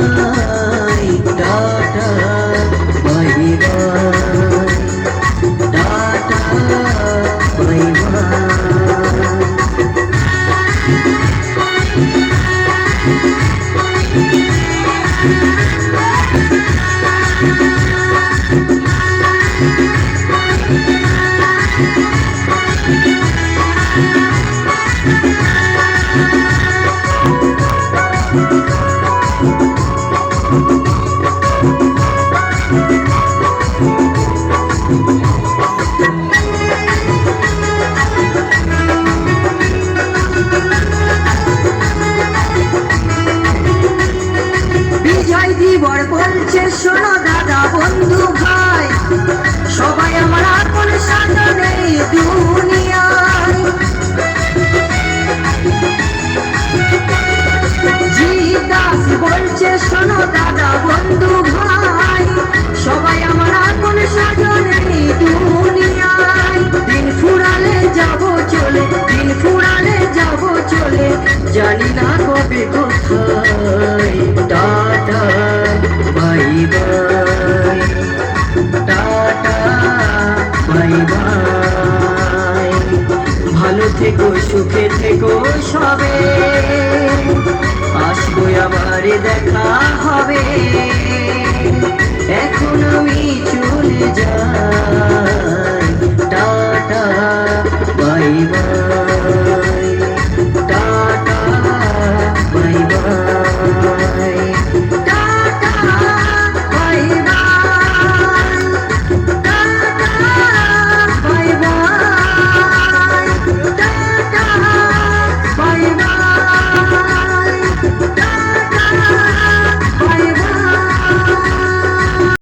By tata bye bye tata bye bye. Bijoy দিবর বলছে শোনো দাদা বন্ধু ভাই, সবাই আমার আপন সাজনে দুনিয়ায়। জিদাস বলছে শোনো দাদা বন্ধু ভাই, সবাই আমার আপন সাজনে দুনিয়ায়। দিন ফুরালে যাব চলে, দিন ফুরালে যাব চলে, জানি না কবে কোথায়। Tata bye bye tata bye by. ভালো থেকো সুখে থেকো সবে, আসবো আবার দেখা হবে।